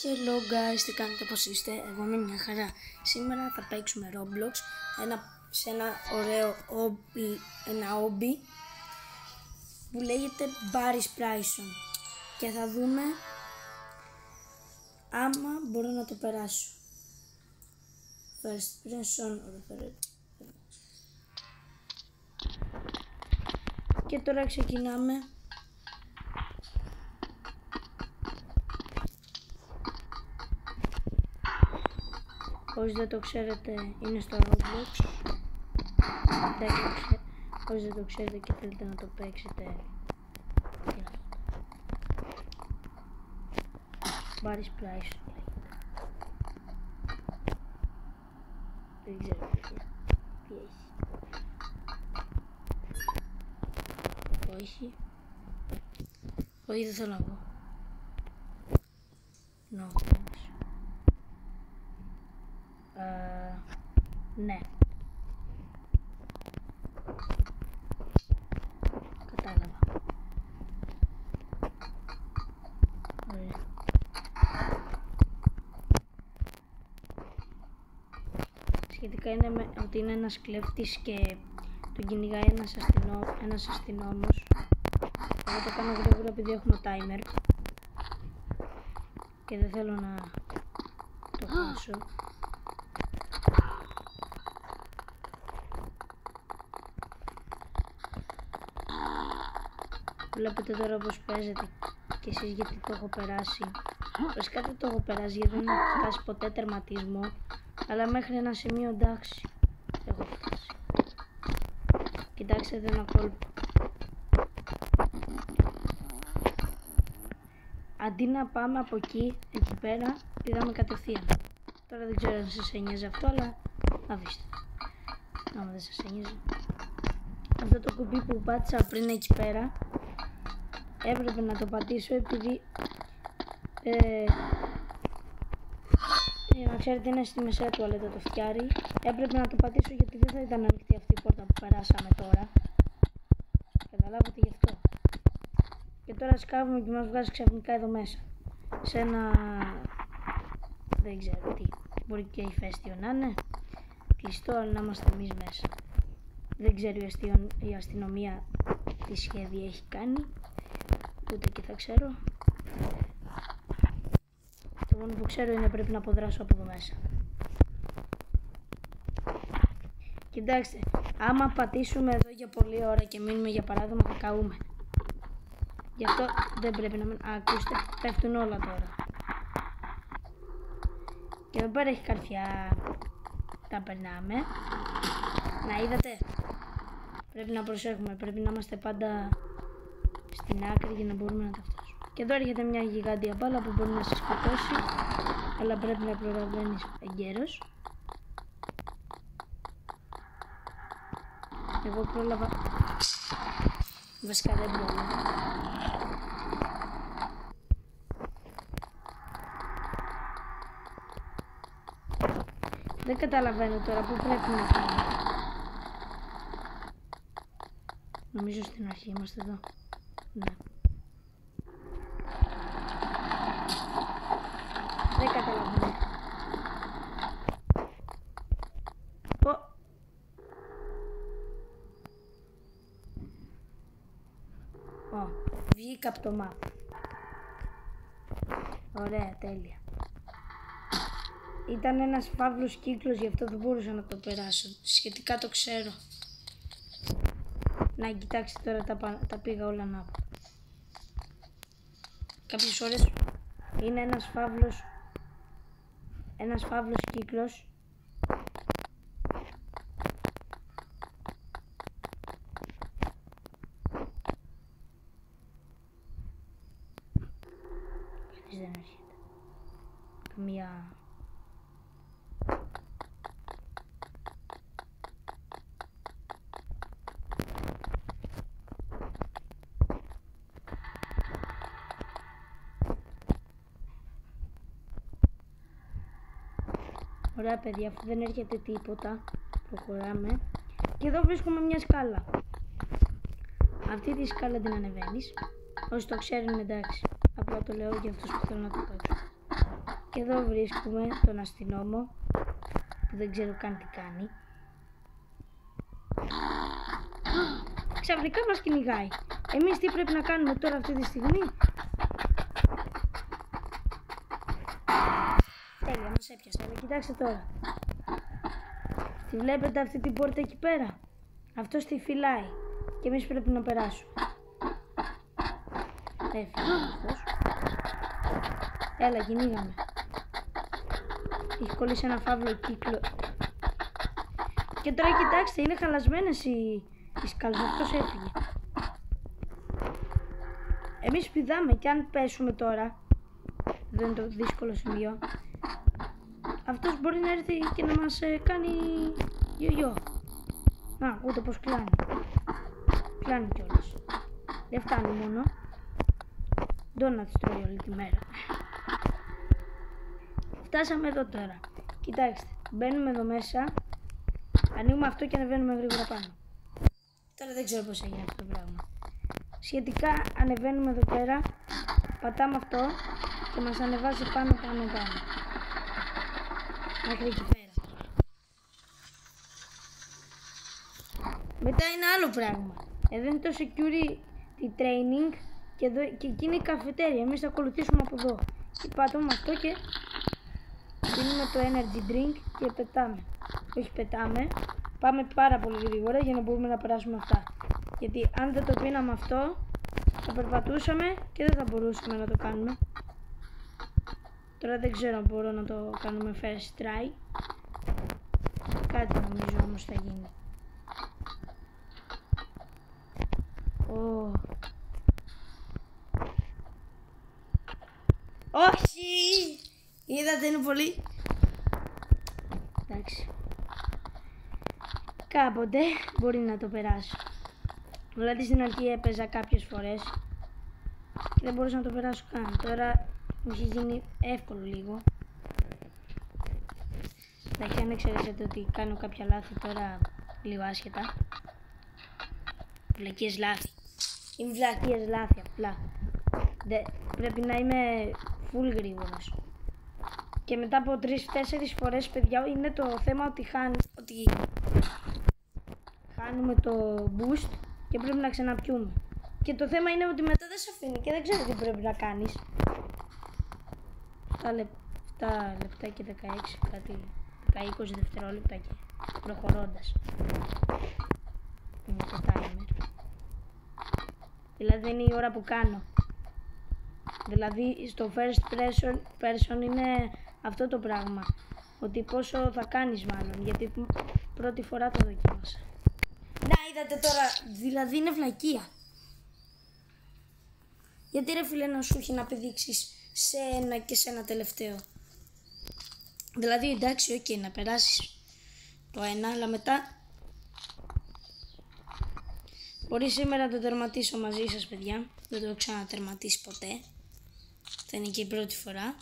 Hello guys, τι κάνετε, πώς είστε? Εγώ είμαι μια χαρά. Σήμερα θα παίξουμε Roblox σε ένα ωραίο hobby που λέγεται Barry's Prison και θα δούμε άμα μπορώ να το περάσω. First person. Και τώρα ξεκινάμε. Όσοι δεν το ξέρετε, είναι στο Roblox. Όσοι δεν το ξέρετε και θέλετε να το παίξετε, Barry's Prison. Δεν ξέρω τι έχει. Όχι. Όχι, δεν θέλω να πω. Ναι. Κατάλαβα. Ωραία. Σχετικά είναι ότι είναι ένας κλέφτης και τον κυνηγάει ένας αστυνόμος. Εγώ το κάνω γρήγορα επειδή έχουμε timer και δεν θέλω να το χάσω. Βλέπετε τώρα πως παίζεται και εσείς, γιατί το έχω περάσει. Βασικά δεν το έχω περάσει γιατί δεν έχω φτάσει ποτέ τερματισμό, αλλά μέχρι ένα σημείο εντάξει έχω φτάσει. Κοιτάξτε ένα κόλπο. Αντί να πάμε από εκεί πέρα, πήγαμε κατευθείαν. Τώρα δεν ξέρω αν σας ένοιαζε αυτό, αλλά αφήστε. Άμα δεν σας ένοιαζε. Αυτό το κουμπί που πάτησα πριν εκεί πέρα έπρεπε να το πατήσω επειδή να ξέρετε είναι στη μεσαία τουαλέτα το φτιάρι. Έπρεπε να το πατήσω γιατί δεν θα ήταν ανοιχτή αυτή η πόρτα που περάσαμε τώρα. Καταλάβατε γι' αυτό. Και τώρα σκάβουμε και μας βγάζει ξαφνικά εδώ μέσα σε ένα, δεν ξέρω τι, μπορεί και ηφαίστειο να είναι, κλειστό, αλλά να είμαστε εμείς μέσα. Δεν ξέρω η αστυνομία τι σχέδια έχει κάνει, ούτε και θα ξέρω. Το μόνο που ξέρω είναι πρέπει να αποδράσω από εδώ μέσα. Κοιτάξτε, άμα πατήσουμε εδώ για πολλή ώρα και μείνουμε για παράδειγμα θα καούμε. Γι' αυτό δεν πρέπει να ακούστε, πέφτουν όλα τώρα. Και εδώ πέρα έχει καρφιά, τα περνάμε. Να είδατε, πρέπει να προσέχουμε, πρέπει να είμαστε πάντα στην άκρη για να μπορούμε να τα φτάσουμε. Και εδώ έρχεται μια γιγάντια μπάλα που μπορεί να σε σκοτώσει, αλλά πρέπει να προλαβαίνεις εγκαίρως. Εγώ πρόλαβα, βασικά δεν πρόλαβα. Δεν καταλαβαίνω τώρα πού πρέπει να πάμε. Νομίζω στην αρχή είμαστε εδώ. Ναι. Δεν καταλαβαίνω. Βγήκα από το map. Ωραία, τέλεια. Ήταν ένας φαύλος κύκλος, γι' αυτό δεν μπορούσα να το περάσω. Σχετικά το ξέρω. Να κοιτάξτε τώρα, τα πήγα όλα να πω. Κάποιες ώρες είναι ένας φαύλος κύκλος. Κανείς δεν έρχεται. Καμία... Ωραία παιδιά, αφού δεν έρχεται τίποτα, προχωράμε. Και εδώ βρίσκουμε μια σκάλα. Αυτή τη σκάλα την ανεβαίνεις. Όσοι το ξέρουν εντάξει. Απλά το λέω για αυτούς που θέλουν να το παίξουν. Και εδώ βρίσκουμε τον αστυνόμο που δεν ξέρω καν τι κάνει. Ξαφνικά μας κυνηγάει. Εμείς τι πρέπει να κάνουμε τώρα αυτή τη στιγμή? Τέλεια, μας έπιασε. Αλλά κοιτάξτε τώρα. Τη βλέπετε αυτή την πόρτα εκεί πέρα? Αυτός τη φυλάει και εμείς πρέπει να περάσουμε. Έφυγε αυτός. Έλα, κυνήγαμε. Έχει κολλήσει ένα φαύλο κύκλο. Και τώρα κοιτάξτε, είναι χαλασμένες οι σκάλες. Αυτός έφυγε. Εμείς πηδάμε και αν πέσουμε τώρα, δεν είναι το δύσκολο σημείο, αυτός μπορεί να έρθει και να μας κάνει γιογιό. Να, ακούτε πως κλάνει. Κλάνει κιόλας. Δεν φτάνει μόνο. Ντόνατς τρώει όλη τη μέρα. Φτάσαμε εδώ τώρα. Κοιτάξτε, μπαίνουμε εδώ μέσα, ανοίγουμε αυτό και ανεβαίνουμε γρήγορα πάνω. Τώρα δεν ξέρω πώς έγινε αυτό το πράγμα. Σχετικά ανεβαίνουμε εδώ πέρα, πατάμε αυτό και μας ανεβάζει πάνω. Μέχρι εκεί πέρα. Μετά είναι άλλο πράγμα. Εδώ είναι το security training και εκεί είναι η καφετέρια. Εμείς θα ακολουθήσουμε από εδώ. Και πατούμε αυτό και πίνουμε το energy drink και πετάμε. Όχι πετάμε. Πάμε πάρα πολύ γρήγορα για να μπορούμε να περάσουμε αυτά. Γιατί αν δεν το πίναμε αυτό, θα περπατούσαμε και δεν θα μπορούσαμε να το κάνουμε. Τώρα δεν ξέρω αν μπορώ να το κάνουμε first try. Κάτι νομίζω όμως θα γίνει. Όχι! Είδατε, είναι πολύ. Εντάξει. Κάποτε μπορεί να το περάσω. Δηλαδή στην αρχή έπαιζα κάποιες φορές και δεν μπορούσα να το περάσω καν. Τώρα μου έχει γίνει εύκολο λίγο. Εντάξει, αν εξαιρέσετε ότι κάνω κάποια λάθη τώρα λίγο άσχετα. Βλακίες λάθη. Είναι βλακίες λάθη απλά. Πρέπει να είμαι full γρήγορος. Και μετά από 3-4 φορές, παιδιά, είναι το θέμα ότι χάνουμε το boost και πρέπει να ξαναπιούμε. Και το θέμα είναι ότι μετά δεν σε αφήνει και δεν ξέρω τι πρέπει να κάνεις. 7 λεπτά και 16, κάτι 20 δευτερόλεπτα και προχωρώντας. Είναι το timer. Δηλαδή δεν είναι η ώρα που κάνω. Δηλαδή στο first person είναι αυτό το πράγμα. Ότι πόσο θα κάνεις μάλλον. Γιατί πρώτη φορά το δοκίμασα. Να, είδατε τώρα. Δηλαδή είναι βλακεία. Γιατί ρε φίλε να σου έχει να πηδήξεις σε ένα και σε ένα τελευταίο. Δηλαδή εντάξει, ok, να περάσεις το ένα, αλλά μετά μπορεί σήμερα να το τερματίσω μαζί σας, παιδιά. Δεν το έχω ξανατερματίσει ποτέ. Θα είναι και η πρώτη φορά.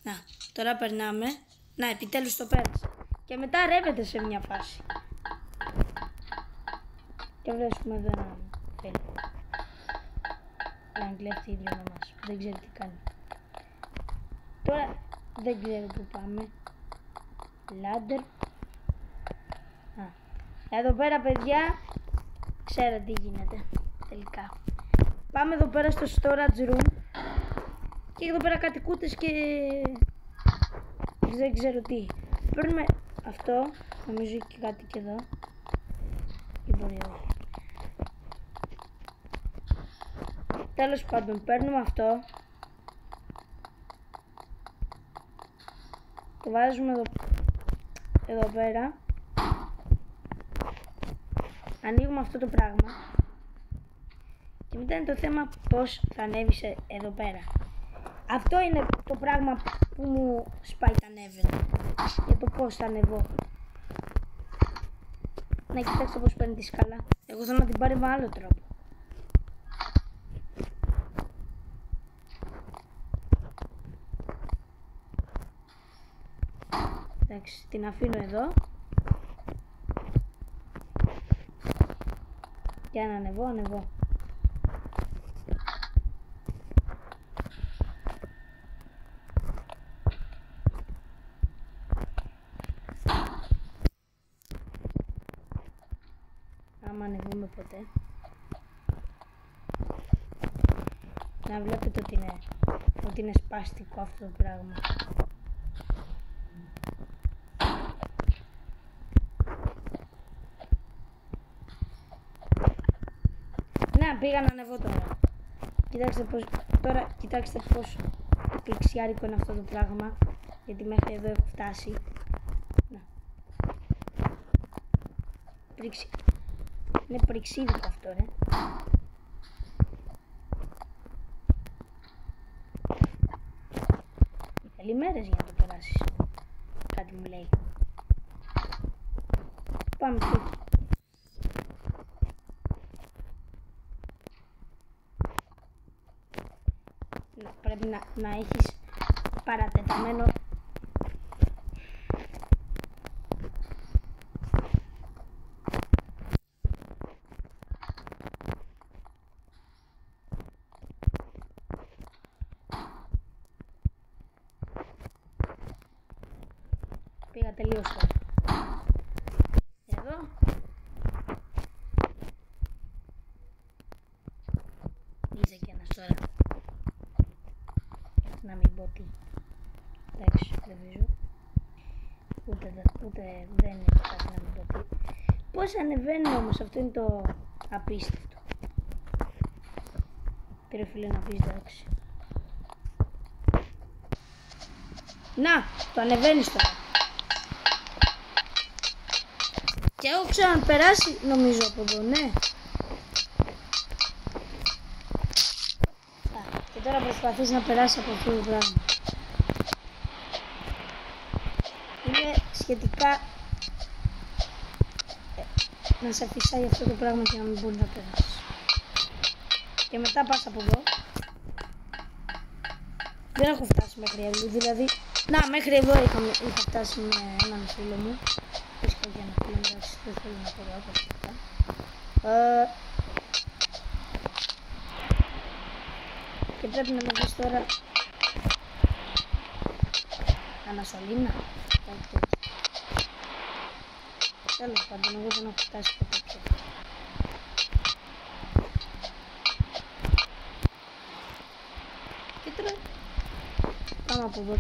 Να, τώρα περνάμε. Να, επιτέλους το πέρασα. Και μετά ρεύεται σε μια φάση. Και βρίσκουμε εδώ έναν φίλο. Έναν κλέφτη ίδιο να μας. Δεν ξέρει τι κάνει. Τώρα δεν ξέρω που πάμε. Ladder. Εδώ πέρα, παιδιά, ξέρω τι γίνεται τελικά. Πάμε εδώ πέρα στο storage room. Και εδώ πέρα κάτι κούτες και δεν ξέρω τι. Παίρνουμε αυτό. Νομίζω και κάτι και εδώ. Ή μπορεί όχι. Τέλος πάντων, παίρνουμε αυτό. Το βάζουμε εδώ πέρα. Ανοίγουμε αυτό το πράγμα. Και μετά είναι το θέμα πώς θα ανέβεις εδώ πέρα. Αυτό είναι το πράγμα που μου σπάει τα νεύρα. Για το πώς θα ανεβώ. Να κοιτάξτε πώς παίρνει τη σκάλα. Εγώ θέλω να την πάρει με άλλο τρόπο. Εντάξει, την αφήνω εδώ. Για να ανεβώ. άμα ανεβούμε ποτέ. Να βλέπετε ότι είναι σπαστικό αυτό το πράγμα. Να, πήγα να ανεβώ τώρα. Κοιτάξτε πως πληξιάρικο είναι αυτό το πράγμα. Γιατί μέχρι εδώ έχω φτάσει. Να. Είναι πριξίδικο αυτό, ρε. Θέλει μέρες για να το περάσεις. Κάτι μου λέει. Πάμε σπίτι. Πρέπει να έχεις παρατεταμένο. Πήγα τελείως τώρα. Εδώ. Είσαι και ένας τώρα. Να μην πω τι. Εντάξει, δεν βίζω. Ούτε δεν είναι κάτι να μην πω τι. Πώς ανεβαίνει όμως, αυτό είναι το απίστευτο. Κύριε φίλε, να πεις εντάξει. Να, το ανεβαίνεις τώρα. Και έχω ξαναπεράσει νομίζω από εδώ, ναι. Και τώρα προσπαθείς να περάσει από αυτό το πράγμα. Είναι σχετικά να σε αφησάει αυτό το πράγμα και να μην μπορεί να περάσεις. Και μετά πας από εδώ. Δεν έχω φτάσει μέχρι εδώ, δηλαδή. Να, μέχρι εδώ είχα φτάσει με έναν φίλο μου. Φυσικά και ένα φίλο μου, εντάξει, δεν θέλω να πω εδώ αυτά. Και πρέπει να με δεις τώρα ανασωλήνα. Τέλος πάντων, εγώ δεν έχω φτάσει ποτέ πια. Και τώρα πάμε από εδώ.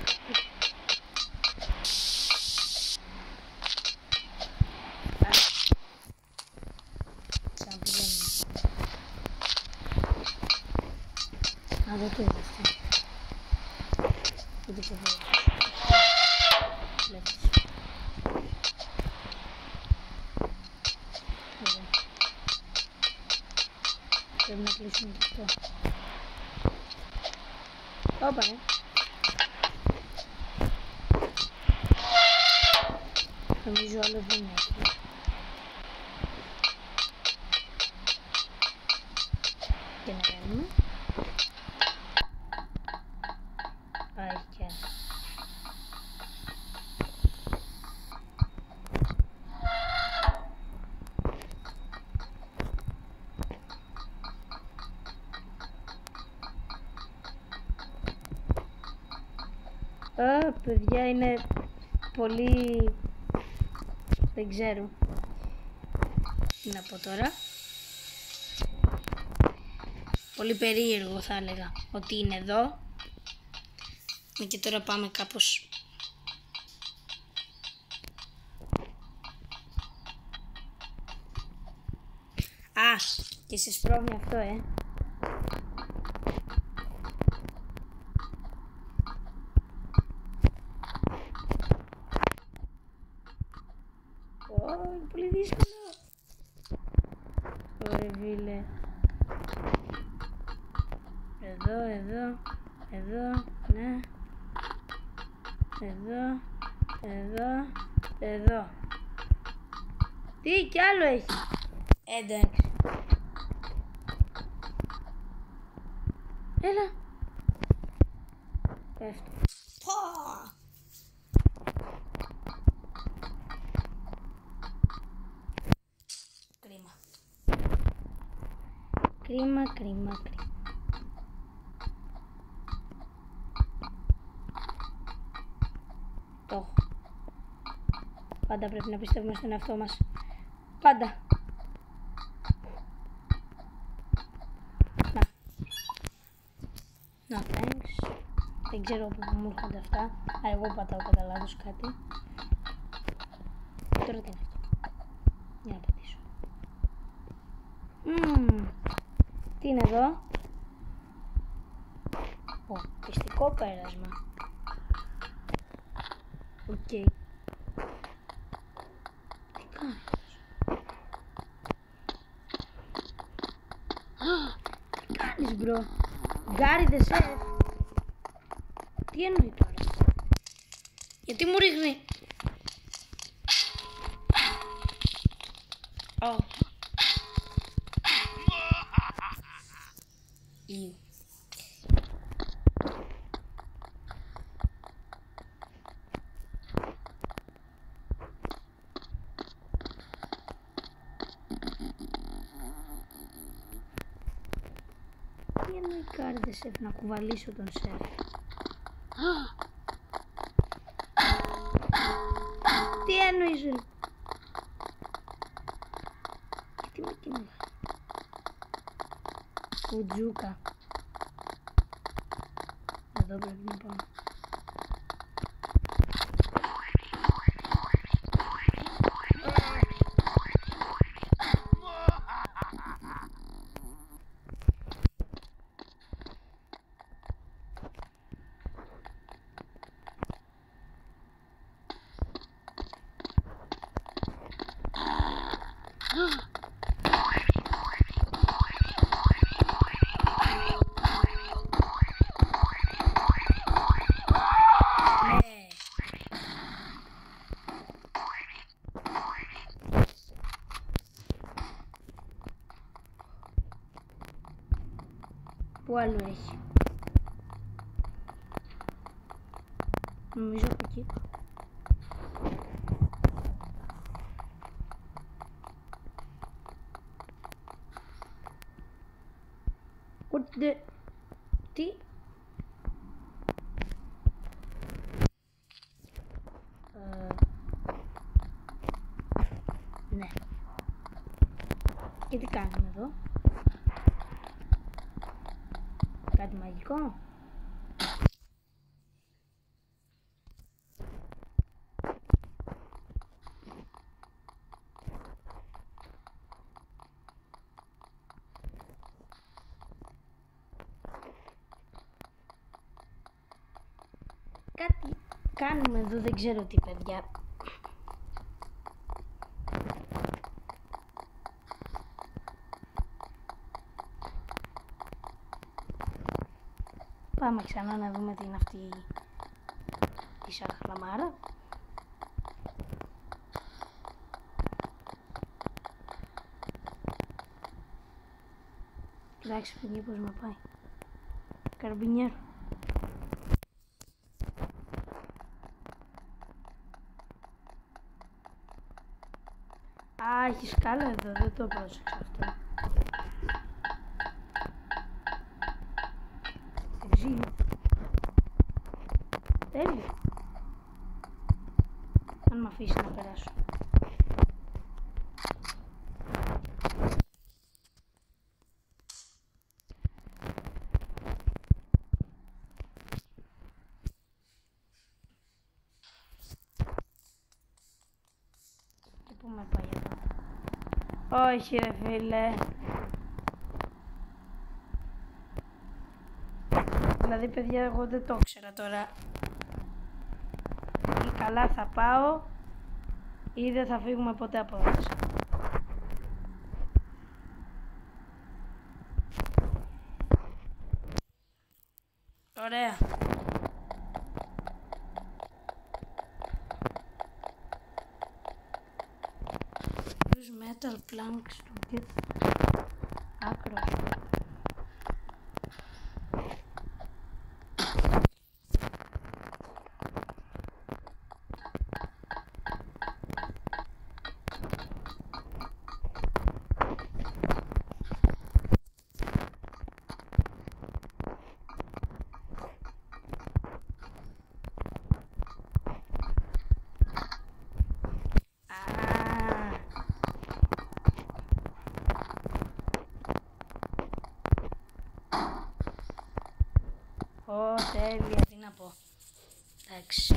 Σαν που δεν είναι. Α, δεν το είδα αυτό. Ούτε και εδώ. Βλέπεις. Εδώ. Πρέπει να κλείσουμε και αυτό. Όπα, ρε. Νομίζω άλλο δεν έχει. Και να κάνουμε. Πάει και άλλο. Παιδιά, είναι πολύ... δεν ξέρω τι να πω τώρα. Πολύ περίεργο θα έλεγα ότι είναι εδώ. Και τώρα πάμε κάπως... Α, και σε σπρώχνει αυτό, είναι πολύ δύσκολο. Ωραία, φίλε. Εδώ, ναι. Εδώ. Τι κι άλλο έχει. Εντάξει. Έλα. Πέφτω. Κρίμα. Το έχω. Πάντα πρέπει να πιστεύουμε στον εαυτό μας. Πάντα. Δεν ξέρω από πού μου έρχονται αυτά. Α, εγώ πατάω κατά λάθος κάτι. Τώρα τι είναι αυτό. Για να πατήσω. Τι είναι εδώ. Πιστικό πέρασμα. Οκ. Τι κάνεις. Τι κάνεις μπρο. Γκάρι δε σεφ. Τι εννοεί τώρα. Γιατί μου ρίχνει. Τι εννοεί κάρτε σεφ, να κουβαλήσω τον σεφ. Τι εννοείς ρε. Τι με κυνηγά. Κουτζούκα. Εδώ πρέπει να πάω. Πού άλλο έχει. Νομίζω από εκεί. Ούτε. Τι. Ναι. Και τι κάνουμε εδώ. Κάτι μαγικό. Κάτι κάνουμε εδώ, δεν ξέρω τι παιδιά. Πάμε ξανά να δούμε τι είναι αυτή η σαχλαμάρα. Κοιτάξτε παιδιά πως με πάει. Καρμπινιέρο. Α, έχει σκάλα εδώ, δεν το πρόσεξα αυτό. Τέλειο. Αν με αφήσει να περάσω. Και πού με πάει εδώ. Όχι ρε φίλε. Δηλαδή παιδιά εγώ δεν το ήξερα τώρα. Ή καλά θα πάω ή δεν θα φύγουμε ποτέ από εδώ. Ωραία. Use metal planks to get across. Τέλεια, τι να πω. Εντάξει.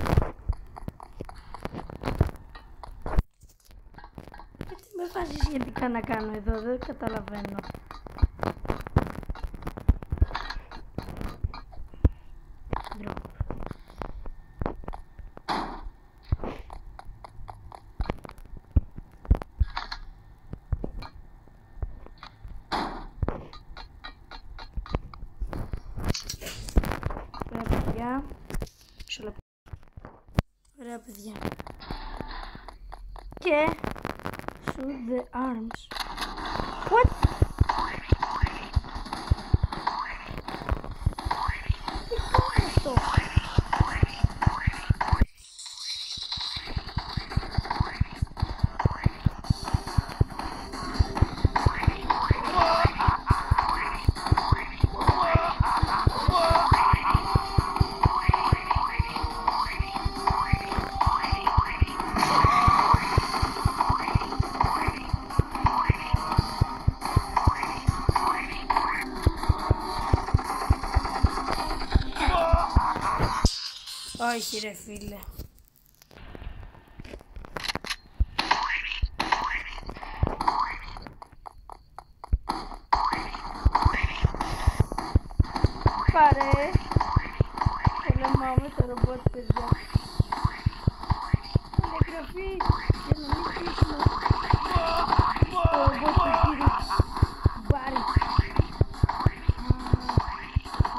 Γιατί με βάζεις σχετικά να κάνω εδώ, δεν καταλαβαίνω. Ωραία παιδιά. Και shoot the arms. What? Τι κάνει αυτό? Όχι ρε φίλε. Πάρε. Πολεμάμε το ρομπότ παιδιά. Τηλεγραφή για να μην κλείσουμε. Το ρομπότ του κύριου Μπάρι.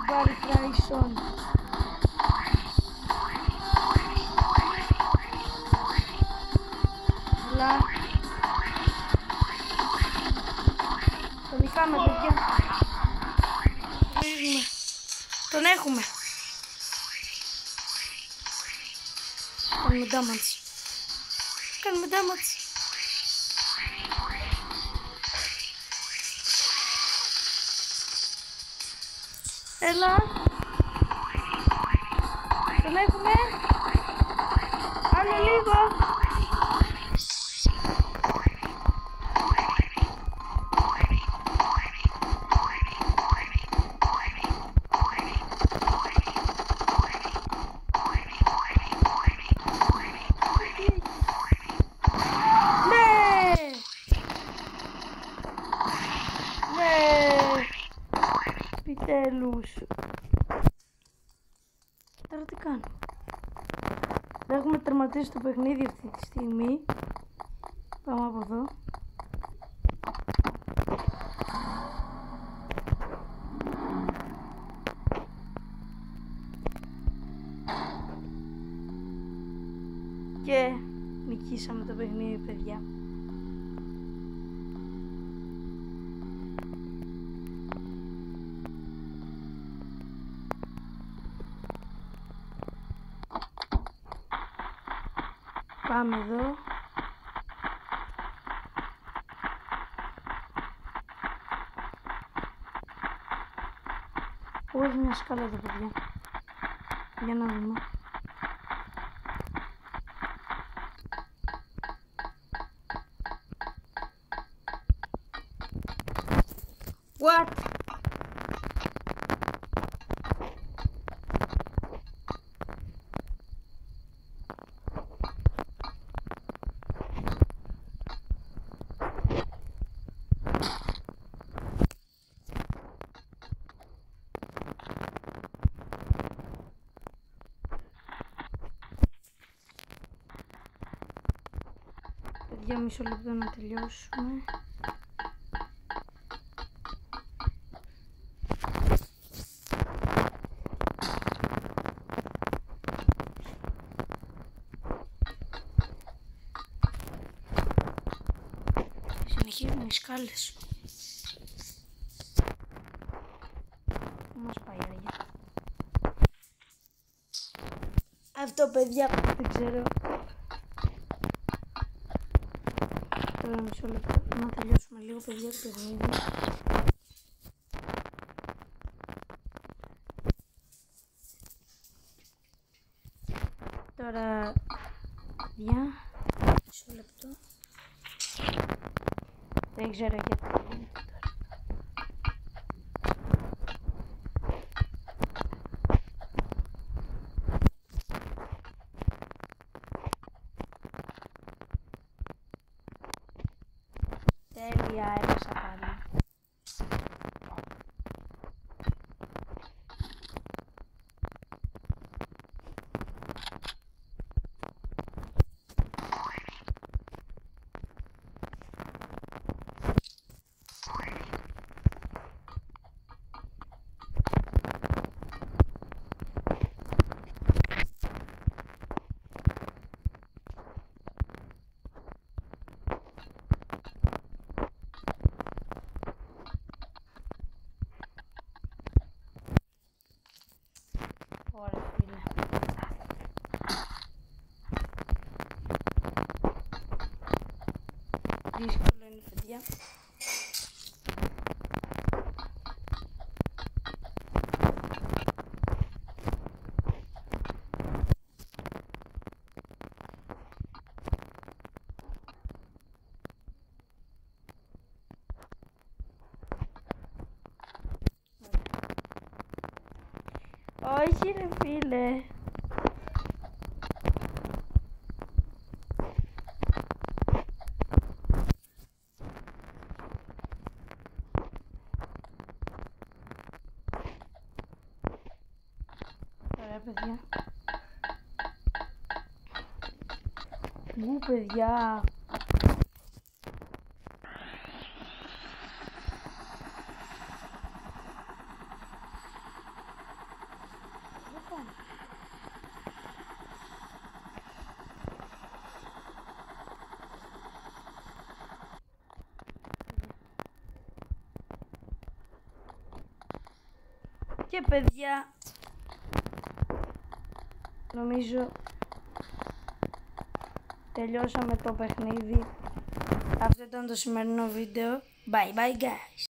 Μπάρι Τράισον. Τον είχαμε παιδιά. Τον έχουμε. Κάνουμε damage. Κάνουμε damage. Έλα. Τον έχουμε. Άλλο λίγο. Επιτέλους. Τώρα τι κάνω? Δεν έχουμε τερματίσει το παιχνίδι αυτή τη στιγμή. Πάμε από εδώ. Και νικήσαμε το παιχνίδι παιδιά. Πάμε εδώ. Όχι μια σκάλα εδώ παιδιά. Για να δούμε. What? Για μισό λεπτό να τελειώσουμε. Συνεχίζουν οι σκάλες. Μας πάει αργά. Αυτό παιδιά δεν ξέρω. Τώρα μισό λεπτό να τελειώσουμε λίγο παιδιά το παιχνίδι. Τώρα παιδιά μισό λεπτό. Δεν ξέρω γιατί γίνεται τώρα. παιδιά, έπεσα πάλι. Ωραία φίλε. Δύσκολο είναι παιδιά. Όχι ρε φίλε. Ωραία παιδιά. Πού παιδιά. Και παιδιά, νομίζω τελειώσαμε το παιχνίδι. Αυτό ήταν το σημερινό βίντεο. Bye bye guys.